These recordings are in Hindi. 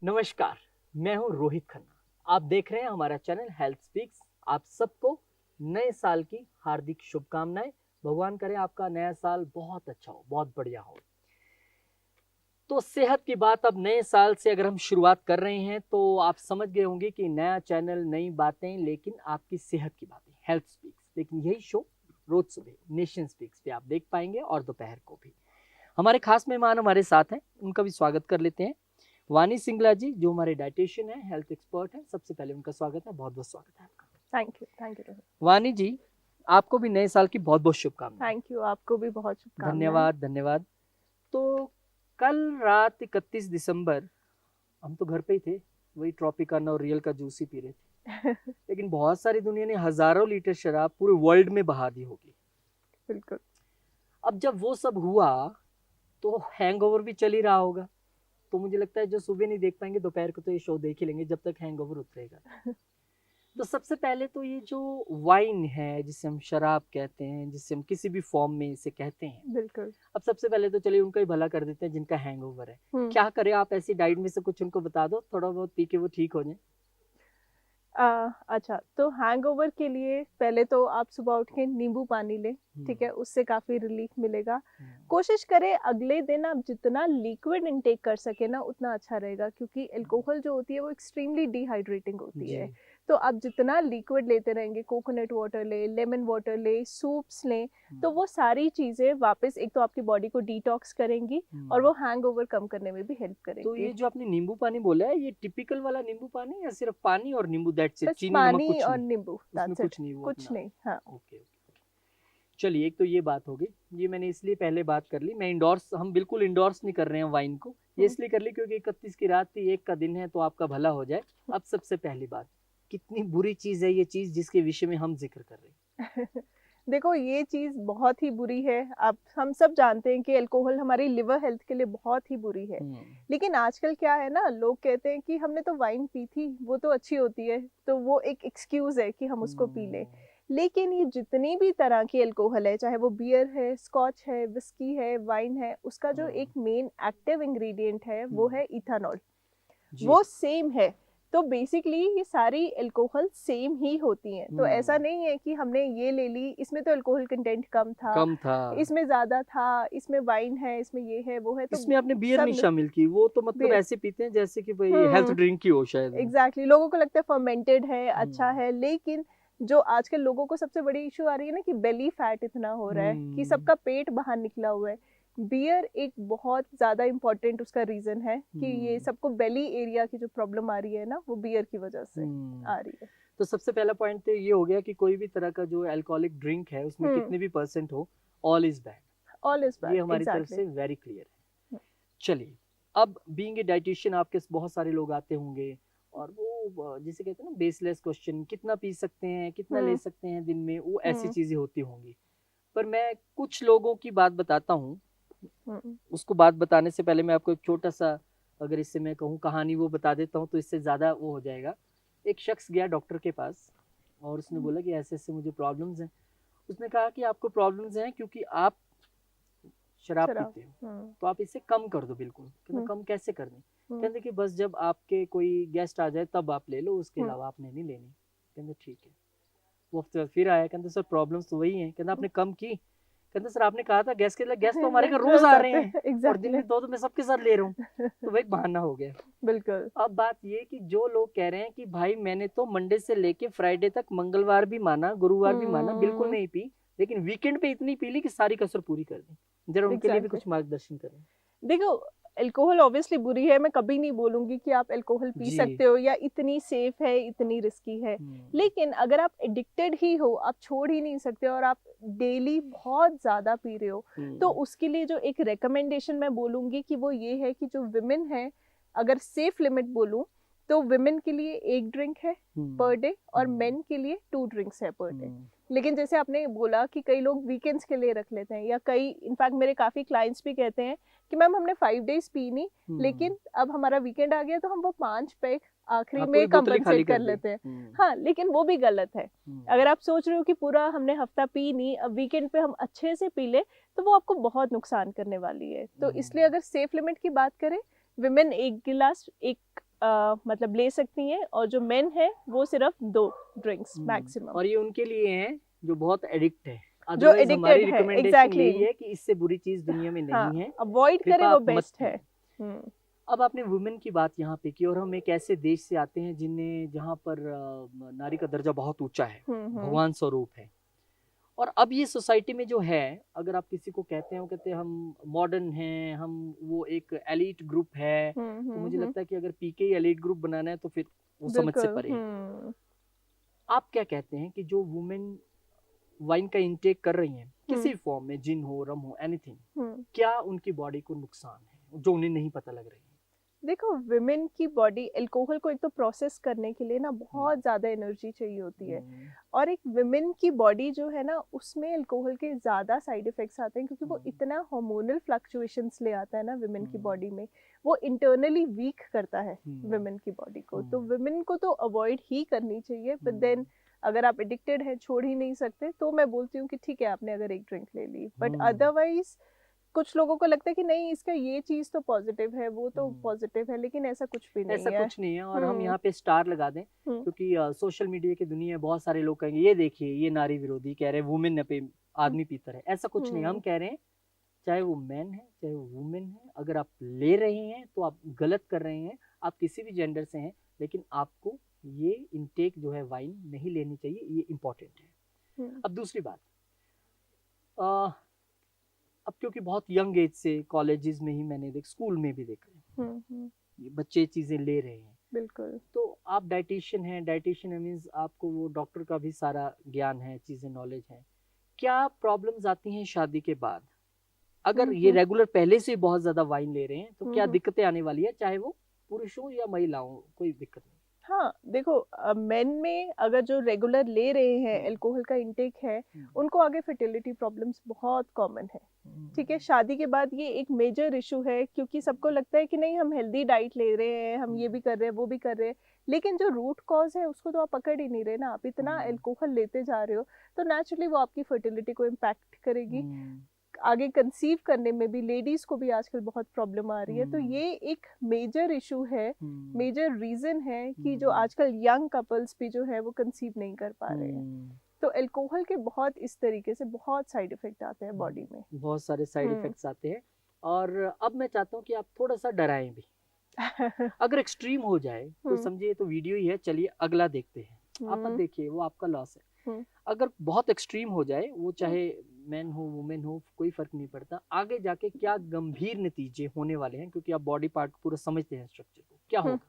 नमस्कार, मैं हूं रोहित खन्ना। आप देख रहे हैं हमारा चैनल हेल्थ स्पीक्स। आप सबको नए साल की हार्दिक शुभकामनाएं। भगवान करे आपका नया साल बहुत अच्छा हो, बहुत बढ़िया हो। तो सेहत की बात अब नए साल से अगर हम शुरुआत कर रहे हैं तो आप समझ गए होंगे कि नया चैनल, नई बातें, लेकिन आपकी सेहत की बातें, हेल्थ स्पीक्स। लेकिन यही शो रोज सुबह नेशन स्पीक्स पे आप देख पाएंगे और दोपहर को भी। हमारे खास मेहमान हमारे साथ हैं, उनका भी स्वागत कर लेते हैं। वानी सिंगला जी, जो हमारे डाइटिशियन है, हेल्थ एक्सपर्ट है। सबसे पहले उनका स्वागत है, बहुत बहुत स्वागत है आपका। Thank you Rohit. वानी जी, आपको भी नए साल की बहुत बहुत शुभकामनाएं। थैंक यू, आपको भी बहुत शुभकामनाएं। धन्यवाद धन्यवाद। तो कल रात 31 दिसंबर हम तो घर पे ही थे, वही ट्रॉपिकाना और रियल का जूस ही पी रहे थे। लेकिन बहुत सारी दुनिया ने हजारों लीटर शराब पूरे वर्ल्ड में बहा दी होगी। बिल्कुल। अब जब वो सब हुआ तो हैंगओवर भी चल ही रहा होगा। तो मुझे लगता है जो सुबह नहीं देख पाएंगे, दोपहर को तो ये शो देख ही लेंगे जब तक हैंगओवर उतरेगा। तो सबसे पहले तो ये जो वाइन है, जिसे हम शराब कहते हैं, जिसे हम किसी भी फॉर्म में इसे कहते हैं, बिल्कुल। अब सबसे पहले तो चलिए उनका ही भला कर देते हैं जिनका हैंगओवर है। क्या करें, आप ऐसी डाइट में से कुछ उनको बता दो, थोड़ा बहुत पी के वो ठीक हो जाए। अच्छा, तो हैंगओवर के लिए पहले तो आप सुबह उठ के नींबू पानी लें, ठीक है, उससे काफ़ी रिलीफ मिलेगा। कोशिश करें अगले दिन आप जितना लिक्विड इनटेक कर सके ना उतना अच्छा रहेगा, क्योंकि अल्कोहल जो होती है वो एक्सट्रीमली डिहाइड्रेटिंग होती है। तो आप जितना लिक्विड लेते रहेंगे, कोकोनट वाटर ले, लेमन वाटर ले, सूप्स लें, तो वो सारी चीज़ें वापस एक तो आपकी बॉडी को डिटॉक्स करेंगी और वो हैंगओवर कम करने में भी हेल्प करेंगी। तो ये जो आपने नींबू पानी बोला है, ये टिपिकल वाला नींबू पानी या सिर्फ पानी और नींबू, दैट्स इट? बस चीनी नमक पानी कुछ और नहीं? नींबू, उसमें दैट्स कुछ इट, नहीं, वो कुछ अपना। नहीं। हाँ, ओके ओके। चलिए, एक तो ये बात हो गई। ये मैंने इसलिए पहले बात कर ली। मैं इंडोर्स, हम बिल्कुल इंडोर्स नहीं कर रहे हैं वाइन को। ये इसलिए कर ली क्योंकि 31 की रात थी, 1 का दिन है, तो आपका भला हो जाए। अब सबसे पहली बात, कितनी बुरी चीज है ये चीज जिसके विषय में हम जिक्र कर रहे हैं? देखो, ये चीज़ बहुत ही बुरी है। आप हम सब जानते हैं कि अल्कोहल हमारी लिवर हेल्थ के लिए बहुत ही बुरी है। लेकिन आजकल क्या है ना, लोग कहते हैं कि हमने तो वाइन पी थी, वो तो अच्छी होती है, तो वो एक एक्सक्यूज है कि हम उसको पी लें। लेकिन ये जितनी भी तरह की अल्कोहल है, चाहे वो बियर है, स्कॉच है, विस्की है, वाइन है, उसका जो एक मेन एक्टिव इंग्रेडिएंट है वो है इथानॉल। वो सेम है। तो बेसिकली ये सारी अल्कोहल सेम ही होती हैं। तो ऐसा नहीं है कि हमने ये ले ली, इसमें तो अल्कोहल कंटेंट कम था, इसमें ज्यादा था, इसमें वाइन है, इसमें ये है, वो है, तो इसमें आपने बियर नहीं शामिल की। वो तो मतलब ऐसे पीते हैं जैसे कि भाई हेल्थ ड्रिंक की हो शायद। एग्जैक्टली, लोगों को लगता है फर्मेंटेड है, अच्छा है। लेकिन जो आजकल लोगों को सबसे बड़ी इशू आ रही है ना कि बेली फैट इतना हो रहा है कि सबका पेट बाहर निकला हुआ है। बियर एक बहुत ज़्यादा इम्पोर्टेंट उसका रीज़न है कि ये सबको बेली एरिया की जो प्रॉब्लम आ रही है ना, वो बियर की वजह से आ रही है। तो सबसे पहला पॉइंट तो ये हो गया कि कोई भी तरह का जो अल्कोहलिक ड्रिंक है उसमें कितने भी परसेंट हो, all is bad. All is bad, ये हमारी तरफ से वेरी क्लियर है। चलिए, अब बीइंग ए डाइटिशियन आपके बहुत सारे लोग आते होंगे और वो जिसे कहते हैं ना बेसलेस क्वेश्चन, कितना पी सकते हैं, कितना ले सकते हैं दिन में, वो ऐसी चीजें होती होंगी। पर मैं कुछ लोगों की बात बताता हूँ। उसको बात बताने से पहले मैं आपको एक छोटा सा, अगर इससे मैं कहूँ कहानी, वो बता देता हूँ तो इससे ज़्यादा वो हो जाएगा। एक शख्स गया डॉक्टर के पास और उसने बोला कि ऐसे ऐसे मुझे प्रॉब्लम्स हैं। उसने कहा कि आपको प्रॉब्लम्स हैं क्योंकि आप शराब पीते हो, तो आप इसे कम कर दो। बिल्कुल। कहते कम कैसे कर दें? कहते कि बस जब आपके कोई गेस्ट आ जाए तब आप ले लो, उसके अलावा आपने नहीं लेनी। कहते ठीक है। वो हफ्ते फिर आया, कहते सर प्रॉब्लम्स तो वही हैं। कहते आपने कम की? कहते सर आपने कहा था गेस्ट के लिए, गेस्ट तो हमारे घर रोज आ रहे हैं और दिन में दो मैं सबके साथ ले रहा हूँ। तो वही बहाना हो गया। बिल्कुल। अब बात ये कि जो लोग कह रहे हैं कि भाई मैंने तो मंडे से लेके फ्राइडे तक मंगलवार भी माना, गुरुवार भी माना, बिल्कुल नहीं पी, लेकिन वीकेंड पे इतनी पी ली कि सारी कसर पूरी कर दी। जरा उनके लिए भी कुछ मार्गदर्शन करें। देखो, अल्कोहल ऑब्वियसली बुरी है। मैं कभी नहीं बोलूंगी कि आप अल्कोहल पी सकते हो या इतनी सेफ है, इतनी रिस्की है। लेकिन अगर आप एडिक्टेड ही हो, आप छोड़ ही नहीं सकते और आप डेली बहुत ज्यादा पी रहे हो, तो उसके लिए जो एक रिकमेंडेशन मैं बोलूंगी कि वो ये है कि जो विमेन है, अगर सेफ लिमिट बोलूं तो विमेन के लिए 1 ड्रिंक है पर डे और मेन के लिए 2 ड्रिंक्स है पर डे। लेकिन जैसे आपने बोला कि कई लोग वीकेंड्स के लिए रख लेते हैं, या कई इनफैक्ट मेरे काफ़ी क्लाइंट्स भी कहते हैं कि मैम हमने 5 डेज पी नहीं, लेकिन अब हमारा वीकेंड आ गया तो हम वो 5 पैक आखिरी में कंपनसेट कर लेते हैं। हाँ, लेकिन वो भी गलत है। अगर आप सोच रहे हो कि पूरा हमने हफ्ता पी नहीं, अब वीकेंड पे हम अच्छे से पी ले, तो वो आपको बहुत नुकसान करने वाली है। तो इसलिए अगर सेफ लिमिट की बात करें, विमेन 1 गिलास, 1 मतलब ले सकती हैं, और जो मेन है वो सिर्फ 2 ड्रिंक्स मैक्सिमम। और ये उनके लिए हैं जो बहुत एडिक्ट है, जो अदरवाइज हमारी एडिक्टेड है, रिकमेंडेशन एग्जैक्टली, यही है कि इससे बुरी चीज दुनिया में हाँ, नहीं है, अवॉइड करें, कृपया वो आप मत बेस्ट है। पिए। अब आपने वुमेन की बात यहाँ पे की, और हम एक ऐसे देश से आते हैं जहाँ पर नारी का दर्जा बहुत ऊंचा है, भगवान स्वरूप है। और अब ये सोसाइटी में जो है, अगर आप किसी को कहते हैं, वो कहते हैं हम मॉडर्न हैं, हम वो एक एलीट ग्रुप है, तो मुझे लगता है कि अगर पीके ही एलीट ग्रुप बनाना है तो फिर वो समझ से परे है। आप क्या कहते हैं कि जो वुमेन वाइन का इंटेक कर रही हैं किसी फॉर्म में, जिन हो, रम हो, एनीथिंग, क्या उनकी बॉडी को नुकसान है जो उन्हें नहीं पता लग रही है? देखो, विमेन की बॉडी अल्कोहल को एक तो प्रोसेस करने के लिए ना बहुत ज़्यादा एनर्जी चाहिए होती है, और एक विमेन की बॉडी जो है ना, उसमें अल्कोहल के ज़्यादा साइड इफ़ेक्ट्स आते हैं, क्योंकि वो इतना हार्मोनल फ्लक्चुएशंस ले आता है ना विमेन की बॉडी में, वो इंटरनली वीक करता है विमेन की बॉडी को। तो विमेन को तो अवॉइड ही करनी चाहिए, बट देन अगर आप एडिक्टेड हैं, छोड़ ही नहीं सकते, तो मैं बोलती हूँ कि ठीक है, आपने अगर एक ड्रिंक ले ली, बट अदरवाइज कुछ लोगों को लगता है कि नहीं, इसका ये चीज तो पॉजिटिव है, वो तो पॉजिटिव है, लेकिन ऐसा कुछ भी नहीं है। ऐसा कुछ नहीं है। और हम यहाँ पे स्टार लगा दें, क्योंकि सोशल मीडिया की दुनिया में बहुत सारे लोग कहेंगे ये देखिए ये नारी विरोधी कह रहे हैं, वुमेन पे आदमी पीता है। ऐसा कुछ नहीं, हम कह रहे हैं चाहे वो मैन है चाहे वो वुमेन है, अगर आप ले रहे हैं तो आप गलत कर रहे हैं, आप किसी भी जेंडर से हैं, लेकिन आपको ये इनटेक जो है वाइन नहीं लेनी चाहिए, ये इम्पोर्टेंट है। अब दूसरी बात, अब क्योंकि बहुत यंग एज से कॉलेजेस में ही मैंने स्कूल में भी देखा है ये बच्चे चीजें ले रहे हैं। बिल्कुल। तो आप डाइटिशियन हैं, डाइटिशियन मीन्स आपको वो डॉक्टर का भी सारा ज्ञान है, चीजें नॉलेज है। क्या प्रॉब्लम्स आती हैं शादी के बाद? अगर ये रेगुलर पहले से बहुत ज्यादा वाइन ले रहे हैं तो क्या दिक्कतें आने वाली है, चाहे वो पुरुष हो या महिला हो, कोई दिक्कत नहीं? हाँ, देखो, मेन में अगर जो रेगुलर ले रहे हैं, अल्कोहल का इंटेक है, उनको आगे फर्टिलिटी प्रॉब्लम्स बहुत कॉमन है। ठीक है, शादी के बाद ये एक मेजर इशू है, क्योंकि सबको लगता है कि नहीं, हम हेल्दी डाइट ले रहे हैं, हम ये भी कर रहे हैं, वो भी कर रहे हैं, लेकिन जो रूट कॉज है उसको तो आप पकड़ ही नहीं रहे ना। आप इतना अल्कोहल लेते जा रहे हो, तो नेचुरली वो आपकी फर्टिलिटी को इम्पैक्ट करेगी। आगे कंसीव करने में भी लेडीज को भी आजकल बहुत प्रॉब्लम आ रही है। तो ये एक मेजर इशू है, मेजर रीजन है कि जो आजकल यंग कपल्स भी जो है वो कंसीव नहीं कर पा रहे हैं। तो अल्कोहल के बहुत इस तरीके से बहुत साइड इफेक्ट आते हैं बॉडी में, बहुत सारे साइड इफेक्ट्स आते हैं। और अब मैं चाहता हूँ कि आप थोड़ा सा डराएं भी। अगर एक्सट्रीम हो जाए तो समझिए तो वीडियो ही है, चलिए अगला देखते हैं। आप मत देखिए, वो आपका लॉस है। अगर बहुत एक्सट्रीम हो जाए, वो चाहे मैन हो वुमेन हो, कोई फर्क नहीं पड़ता, आगे जाके क्या गंभीर नतीजे होने वाले हैं, क्योंकि आप बॉडी पार्ट पूरा समझते हैं स्ट्रक्चर को, क्या होगा?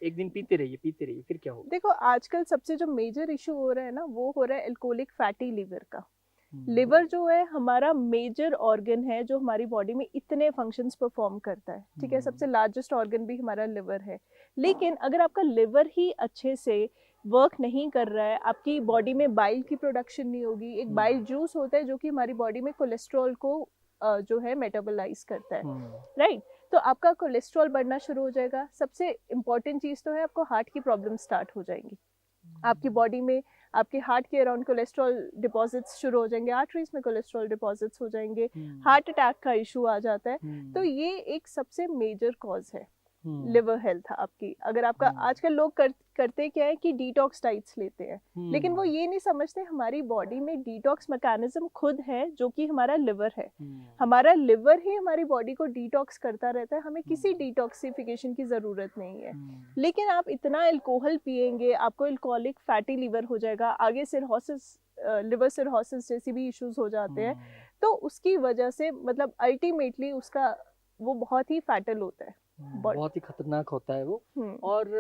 एक दिन पीते रहिए, फिर क्या होगा? देखो, आजकल सबसे जो मेजर इशू हो रहा है ना, वो हो रहा है अल्कोहलिक फैटी लिवर का। लिवर जो है हमारा मेजर ऑर्गन है, जो हमारी बॉडी में इतने फंक्शंस परफॉर्म करता है। ठीक है, सबसे लार्जेस्ट ऑर्गन भी हमारा लिवर है। लेकिन अगर आपका लिवर ही अच्छे से वर्क नहीं कर रहा है, आपकी बॉडी में बाइल की प्रोडक्शन नहीं होगी। एक बाइल जूस होता है जो कि हमारी बॉडी में कोलेस्ट्रॉल को जो है मेटाबोलाइज करता है, राइट? तो आपका कोलेस्ट्रॉल बढ़ना शुरू हो जाएगा। सबसे इम्पॉर्टेंट चीज़ तो है, आपको हार्ट की प्रॉब्लम स्टार्ट हो जाएंगी। आपकी बॉडी में, आपके हार्ट के अराउंड कोलेस्ट्रॉल डिपॉजिट्स शुरू हो जाएंगे, आर्टरीज में कोलेस्ट्रॉल डिपॉजिट्स हो जाएंगे, हार्ट अटैक का इशू आ जाता है। तो ये एक सबसे मेजर कॉज है लिवर हेल्थ आपकी। अगर आपका, आजकल लोग करते क्या है कि डिटॉक्स डाइट्स लेते हैं, लेकिन वो ये नहीं समझते हमारी बॉडी में डिटॉक्स मैकेनिज्म खुद है, जो कि हमारा लिवर है। हमारा लिवर ही हमारी बॉडी को डिटॉक्स करता रहता है, हमें किसी डिटॉक्सिफिकेशन की ज़रूरत नहीं है। लेकिन आप इतना अल्कोहल पिएंगे, आपको अल्कोहलिक फैटी लिवर हो जाएगा, आगे सिरहोसिस, लिवर सिरहोसिस जैसी भी इश्यूज हो जाते हैं। तो उसकी वजह से मतलब अल्टीमेटली उसका वो बहुत ही फैटल होता है, बहुत ही खतरनाक होता है वो। और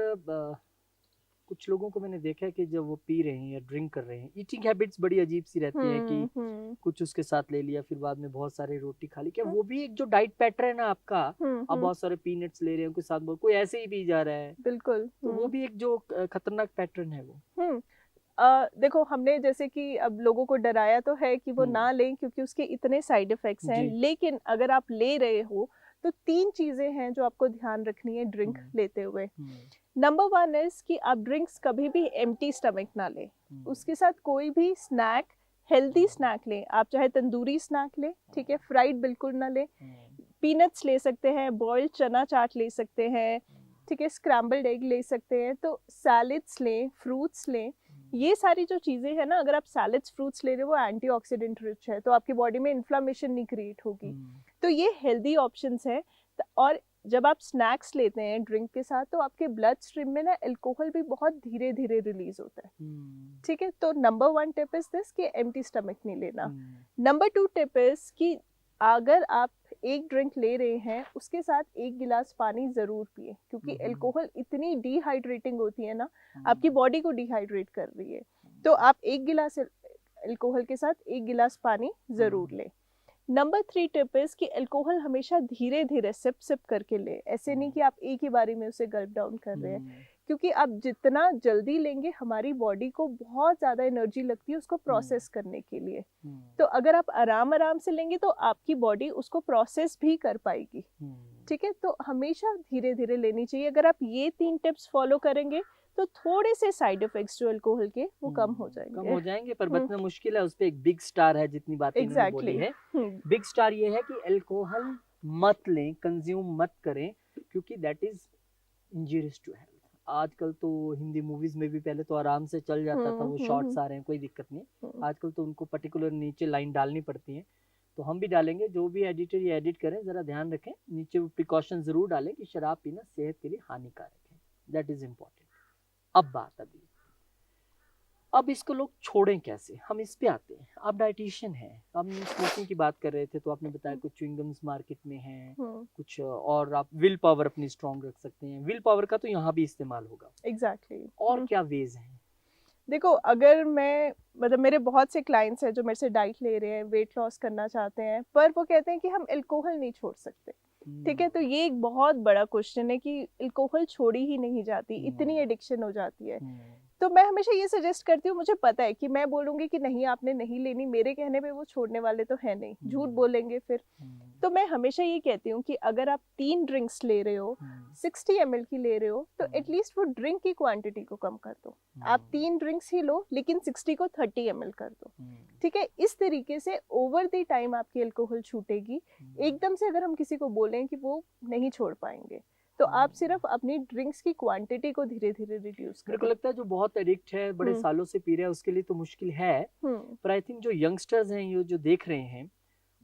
कुछ लोगों को मैंने देखा है कि जब वो पी रहे हैं या ड्रिंक कर रहे हैं, ईटिंग हैबिट्स बड़ी अजीब सी रहती है कि कुछ उसके साथ ले लिया, फिर बाद में बहुत सारे रोटी खा ली। क्या वो भी एक जो डाइट पैटर्न है ना आपका? अब बहुत सारे पीनट्स ले रहे हैं, साथ कोई ऐसे ही पी जा रहा है। बिल्कुल। तो वो भी एक जो खतरनाक पैटर्न है वो। देखो, हमने जैसे कि अब लोगों को डराया तो है कि वो ना लें, क्योंकि उसके इतने साइड इफेक्ट्स हैं। लेकिन अगर आप ले रहे हो तो 3 चीजें हैं जो आपको ध्यान रखनी है ड्रिंक लेते हुए। नंबर 1 इज कि आप ड्रिंक्स कभी भी एम्प्टी स्टमक ना लें। उसके साथ कोई भी स्नैक, हेल्दी स्नैक लें। आप चाहे तंदूरी स्नैक लें, ठीक है, फ्राइड बिल्कुल ना लें। पीनट्स ले सकते हैं, बॉइल्ड चना चाट ले सकते हैं, ठीक है, स्क्रैम्बल्ड एग ले सकते हैं, तो सैलेड्स लें, फ्रूट्स लें। ये सारी जो चीज़ें हैं ना, अगर आप सैलेड्स फ्रूट्स ले रहे हो वो एंटीऑक्सीडेंट रिच है, तो आपकी बॉडी में इन्फ्लामेशन नहीं क्रिएट होगी। तो ये हेल्दी ऑप्शंस हैं। और जब आप स्नैक्स लेते हैं ड्रिंक के साथ, तो आपके ब्लड स्ट्रीम में ना अल्कोहल भी बहुत धीरे धीरे रिलीज होता है। ठीक है, तो नंबर 1 टिप इज दिस कि एम्प्टी स्टमक नहीं लेना। नंबर 2 टिप इज कि अगर आप एक ड्रिंक ले रहे हैं उसके साथ 1 गिलास पानी जरूर पिए, क्योंकि अल्कोहल इतनी डिहाइड्रेटिंग होती है ना, आपकी बॉडी को डिहाइड्रेट कर रही है। तो आप 1 गिलास अल्कोहल के साथ 1 गिलास पानी जरूर लें। नंबर 3 टिप इज कि अल्कोहल हमेशा धीरे धीरे सिप सिप करके ले, ऐसे नहीं कि आप एक ही बारी में उसे गल्प डाउन कर रहे हैं, क्योंकि आप जितना जल्दी लेंगे हमारी बॉडी को बहुत ज़्यादा एनर्जी लगती है उसको प्रोसेस करने के लिए। तो अगर आप आराम आराम से लेंगे तो आपकी बॉडी उसको प्रोसेस भी कर पाएगी। ठीक है, तो हमेशा धीरे धीरे लेनी चाहिए। अगर आप ये 3 टिप्स फॉलो करेंगे तो थोड़े से साइड इफेक्ट्स जो अल्कोहल के वो कम हो जाएंगे। पर बतना मुश्किल है, उस पे एक बिग स्टार है, जितनी बातें इन्होंने बोली है। बिग स्टार ये है कि अल्कोहल मत लें, कंज्यूम मत करें, क्योंकि that is injurious to health. आजकल तो हिंदी मूवीज में भी पहले तो आराम से चल जाता था, वो शॉर्ट्स आ रहे हैं, कोई दिक्कत नहीं। आजकल तो उनको पर्टिकुलर नीचे लाइन डालनी पड़ती है, तो हम भी डालेंगे। जो भी एडिटर ये एडिट करें जरा ध्यान रखें, नीचे वो प्रिकॉशन जरूर डालें कि शराब पीना सेहत के लिए हानिकारक है। That is important. अब इसको लोग छोड़ें कैसे, हम इस पे आते हैं। आप डाइटिशियन हैं, हम स्मोकिंग की बात कर रहे थे, तो आपने बताया कुछ च्युइंगम्स मार्केट में हैं, कुछ और आप विल पावर अपनी स्ट्रॉन्ग रख सकते हैं। विल पावर का तो यहाँ भी इस्तेमाल होगा। एग्जैक्टली। और क्या वेज हैं? देखो, अगर मैं मतलब मेरे बहुत से क्लाइंट्स हैं जो मेरे से डाइट ले रहे हैं, वेट लॉस करना चाहते हैं, पर वो कहते हैं कि हम अल्कोहल नहीं छोड़ सकते। ठीक है, तो ये एक बहुत बड़ा क्वेश्चन है कि अल्कोहल छोड़ी ही नहीं जाती, इतनी एडिक्शन हो जाती है। तो मैं हमेशा ये सजेस्ट करती हूँ, मुझे पता है कि मैं बोलूँगी कि नहीं आपने नहीं लेनी, मेरे कहने पे वो छोड़ने वाले तो है नहीं, झूठ बोलेंगे फिर। तो मैं हमेशा ये कहती हूँ कि अगर आप 3 ड्रिंक्स ले रहे हो, 60 ml की ले रहे हो, तो एटलीस्ट वो ड्रिंक की क्वांटिटी को कम कर दो। आप 3 ड्रिंक्स ही लो, लेकिन 60 को 30 ml कर दो। ठीक है, इस तरीके से ओवर द टाइम आपकी अल्कोहल छूटेगी। एकदम से अगर हम किसी को बोलें कि वो नहीं छोड़ पाएंगे, तो आप सिर्फ अपनी ड्रिंक्स की क्वांटिटी को धीरे धीरे रिड्यूस करें। मेरे को लगता है जो बहुत एडिक्ट है, बड़े सालों से पी रहे हैं, उसके लिए तो मुश्किल है। पर आई थिंक जो यंगस्टर्स हैं, ये जो देख रहे हैं,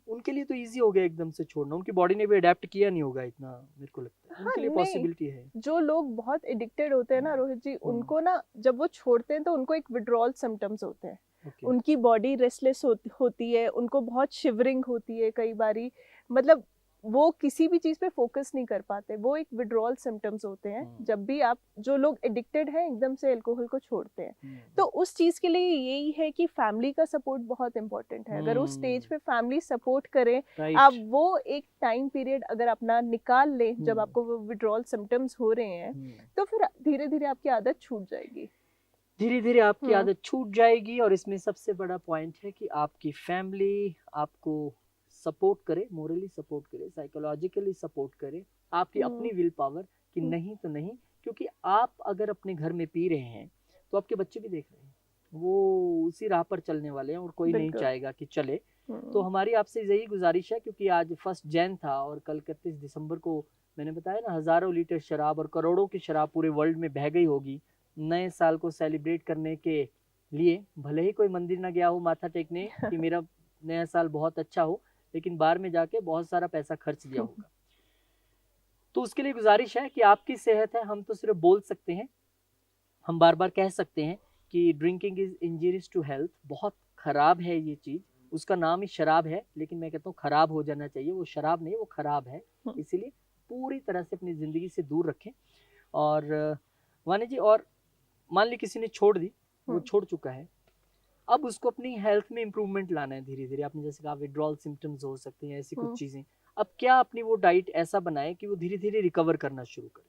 उनके लिए तो इजी हो गया एकदम से छोड़ना। उनकी बॉडी ने भी अडेप्ट किया नहीं होगा इतना, मेरे को लगता है। उनके लिए पॉसिबिलिटी है। जो लोग बहुत एडिक्टेड होते हैं ना रोहित जी, उनको ना जब वो छोड़ते हैं तो उनको एक विड्रॉल सिम्टम्स होते हैं। उनकी बॉडी रेस्टलेस होती है, उनको बहुत शिवरिंग होती है कई बारी, मतलब वो किसी भी चीज पे फोकस नहीं कर पाते। वो एक विड्रॉल सिम्टम्स होते हैं जब भी आप, जो लोग एडिक्टेड हैं, एकदम से अल्कोहल को छोड़ते हैं। तो उस चीज के लिए यही है कि फैमिली का सपोर्ट बहुत इंपॉर्टेंट है। अगर उस स्टेज पे फैमिली सपोर्ट करे, आप वो एक टाइम पीरियड अगर अपना निकाल लें जब आपको वो विड्रॉल सिम्टम्स हो रहे हैं, तो फिर धीरे धीरे आपकी आदत छूट जाएगी। धीरे धीरे आपकी आदत छूट जाएगी। और इसमें सबसे बड़ा पॉइंट है कि आपकी फैमिली आपको सपोर्ट करे, मोरली सपोर्ट करे, साइकोलॉजिकली सपोर्ट करे, आपकी अपनी विल पावर कि नहीं तो नहीं। क्योंकि आप अगर अपने घर में पी रहे हैं तो आपके बच्चे भी देख रहे हैं, वो उसी राह पर चलने वाले हैं, और कोई नहीं चाहेगा कि चले। तो हमारी आपसे यही गुजारिश है, क्योंकि आज 1 जैन था और कल 31 दिसंबर को मैंने बताया ना, हजारों लीटर शराब और करोड़ों की शराब पूरे वर्ल्ड में बह गई होगी। नए साल को सेलिब्रेट करने के लिए भले ही कोई मंदिर ना गया हो माथा टेकने कि मेरा नया साल बहुत अच्छा हो, लेकिन बार में जाके बहुत सारा पैसा खर्च दिया होगा। तो उसके लिए गुजारिश है कि आपकी सेहत है, हम तो सिर्फ बोल सकते हैं, हम बार बार कह सकते हैं कि drinking is injurious to health, बहुत खराब है ये चीज। उसका नाम ही शराब है, लेकिन मैं कहता हूँ खराब हो जाना चाहिए। वो शराब नहीं, वो खराब है। इसीलिए पूरी तरह से अपनी जिंदगी से दूर रखें। और वानी जी, और मान ली किसी ने छोड़ दी, वो छोड़ चुका है, अब उसको अपनी हेल्थ में इंप्रूवमेंट लाना है धीरे धीरे। आपने जैसे कहा विड्रॉल सिम्टम्स हो सकते हैं, ऐसी कुछ चीजें। अब क्या अपनी वो डाइट ऐसा बनाए कि वो धीरे धीरे रिकवर करना शुरू करे?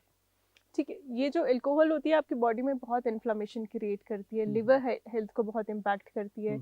ठीक है, ये जो अल्कोहल होती है आपकी बॉडी में बहुत इन्फ्लेमेशन क्रिएट करती है, लिवर हेल्थ को बहुत इम्पैक्ट करती है।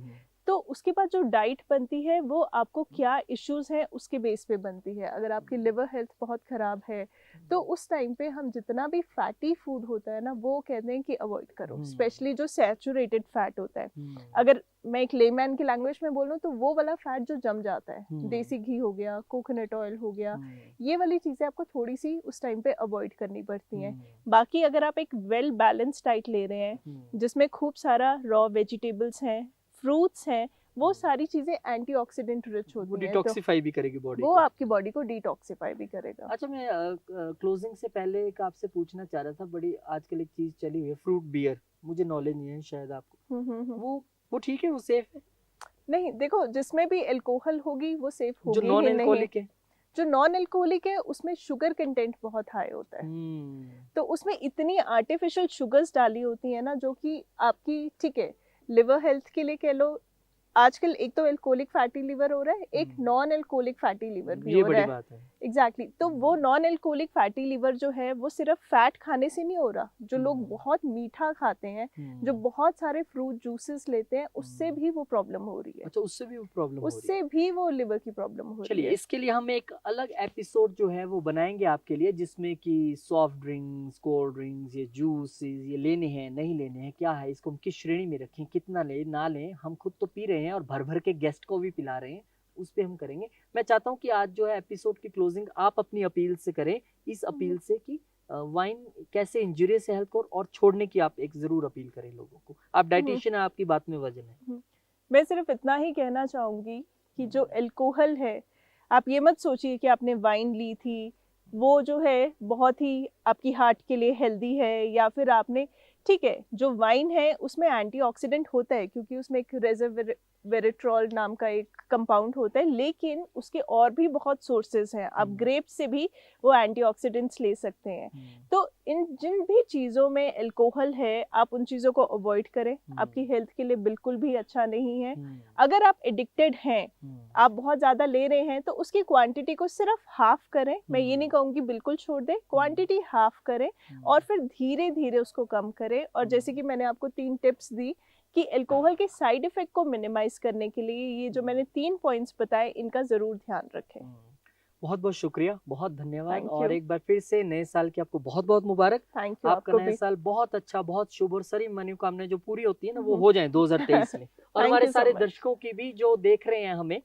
तो उसके बाद जो डाइट बनती है वो आपको क्या इश्यूज हैं उसके बेस पे बनती है। अगर आपकी लिवर हेल्थ बहुत ख़राब है तो उस टाइम पे हम जितना भी फैटी फूड होता है ना वो कहते हैं कि अवॉइड करो, स्पेशली जो सैचुरेटेड फैट होता है। अगर मैं एक लेमैन की लैंग्वेज में बोलूँ तो वो वाला फैट जो जम जाता है, देसी घी हो गया, कोकोनट ऑयल हो गया, ये वाली चीज़ें आपको थोड़ी सी उस टाइम पे अवॉइड करनी पड़ती हैं। बाकी अगर आप एक वेल बैलेंस डाइट ले रहे हैं जिसमें खूब सारा रॉ वेजिटेबल्स हैं, फ्रूट्स हैं, वो सारी चीजें एंटीऑक्सीडेंट रिच होती हैं, डिटॉक्सिफाई भी करेगी बॉडी वो को। आपकी बॉडी को डिटॉक्सिफाई भी करेगा। अच्छा, मैं क्लोजिंग से पहले एक आपसे पूछना चाह रहा था, बड़ी आजकल एक चीज चली हुई है फ्रूट बियर, मुझे नॉलेज नहीं है शायद आपको, वो ठीक है, वो सेफ है? नहीं, देखो जिसमें भी अल्कोहल होगी वो सेफ होगी। जो नॉन अल्कोहलिक है, जो नॉन अल्कोहलिक है उसमें शुगर कंटेंट बहुत हाई होता है, तो उसमें इतनी आर्टिफिशियल शुगर्स डाली होती है ना जो कि आपकी, ठीक है, लिवर हेल्थ के लिए कह लो, आजकल एक तो अल्कोहलिक फैटी लिवर हो रहा है, एक नॉन अल्कोहलिक फैटी लिवर भी हो रहा है। बात है। एग्जैक्टली तो वो नॉन अल्कोहलिक फैटी लिवर जो है वो सिर्फ फैट खाने से नहीं हो रहा, जो लोग बहुत मीठा खाते हैं, जो बहुत सारे फ्रूट जूसेस लेते हैं, उससे भी वो प्रॉब्लम हो रही है। अच्छा, उससे भी वो प्रॉब्लम हो रही है? उससे भी वो लिवर की प्रॉब्लम हो रही है। चलिए, इसके लिए हम एक अलग एपिसोड जो है वो बनाएंगे आपके लिए, जिसमें कि सॉफ्ट ड्रिंक्स, कोल्ड ड्रिंक्स, ये जूसेस, ये लेने हैं नहीं लेने हैं, क्या है, इसको हम किस श्रेणी में रखें, कितना लें ना लें, हम खुद तो पी रहे हैं और भर भर के गेस्ट को भी पिला रहे हैं, उस पे हम करेंगे। मैं चाहता हूँ कि आज जो है एपिसोड की क्लोजिंग आप अपनी अपील से करें, इस अपील से कि वाइन कैसे इंजूरियस है हेल्थ को, और छोड़ने की आप एक जरूर अपील करें लोगों को। आप डाइटिशियन है, आपकी बात में वजन है। मैं सिर्फ इतना ही कहना चाहूंगी कि जो अल्कोहल है, आप ये मत सोचिए कि आपने वाइन ली थी वो जो है बहुत ही आपकी हार्ट के लिए हेल्दी है, या फिर आपने, ठीक है, जो वाइन है उसमें एंटीऑक्सीडेंट होता है क्योंकि उसमें एक रेसवेरेट्रॉल नाम का एक कंपाउंड होता है, लेकिन उसके और भी बहुत सोर्सेज हैं। आप ग्रेप से भी वो एंटीऑक्सीडेंट्स ले सकते हैं। तो इन जिन भी चीज़ों में अल्कोहल है आप उन चीज़ों को अवॉइड करें, आपकी हेल्थ के लिए बिल्कुल भी अच्छा नहीं है। अगर आप एडिक्टेड हैं, आप बहुत ज़्यादा ले रहे हैं, तो उसकी क्वांटिटी को सिर्फ हाफ करें। मैं ये नहीं कहूँगी बिल्कुल छोड़ दें, क्वांटिटी हाफ करें और फिर धीरे धीरे उसको कम करें। और जैसे कि मैंने आपको 3 टिप्स दी कि अल्कोहल के साइड इफेक्ट को मिनिमाइज करने के लिए ये जो मैंने 3 पॉइंट्स बताए, इनका जरूर ध्यान रखें। बहुत बहुत शुक्रिया, बहुत धन्यवाद, और एक बार फिर से नए साल की आपको बहुत बहुत मुबारक। Thank you. आपका नया साल बहुत अच्छा, बहुत शुभ, और सारी मनोकामनाएं जो पूरी होती है ना वो हो जाए 2023 में। और हमारे सारे दर्शकों की भी जो देख रहे हैं हमें,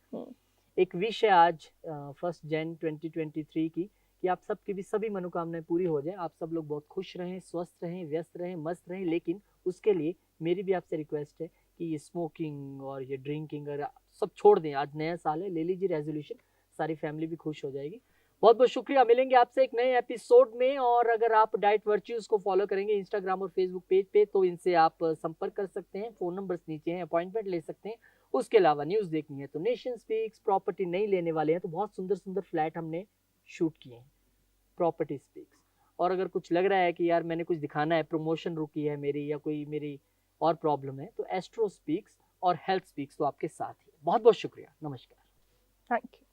एक विश है आज 1 जनवरी 2023 की, कि आप सबकी भी सभी मनोकामनाएं पूरी हो जाएं, आप सब लोग बहुत खुश रहें, स्वस्थ रहें, व्यस्त रहें, मस्त रहें। लेकिन उसके लिए मेरी भी आपसे रिक्वेस्ट है कि ये स्मोकिंग और ये ड्रिंकिंग और सब छोड़ दें। आज नया साल है, ले लीजिए रेजोल्यूशन, सारी फैमिली भी खुश हो जाएगी। बहुत बहुत शुक्रिया, मिलेंगे आपसे एक नए एपिसोड में। और अगर आप डाइट वर्च्यूज को फॉलो करेंगे इंस्टाग्राम और फेसबुक पेज पे, तो इनसे आप संपर्क कर सकते हैं, फोन नंबर्स नीचे हैं, अपॉइंटमेंट ले सकते हैं। उसके अलावा न्यूज़ देखनी है तो नेशन स्पीक्स, प्रॉपर्टी नहीं लेने वाले हैं तो बहुत सुंदर सुंदर फ्लैट हमने शूट किए हैं, प्रॉपर्टी स्पीक्स। और अगर कुछ लग रहा है कि यार मैंने कुछ दिखाना है, प्रमोशन रुकी है मेरी, या कोई मेरी और प्रॉब्लम है, तो एस्ट्रो स्पीक्स और हेल्थ स्पीक्स तो आपके साथ ही। बहुत बहुत शुक्रिया, नमस्कार, थैंक यू।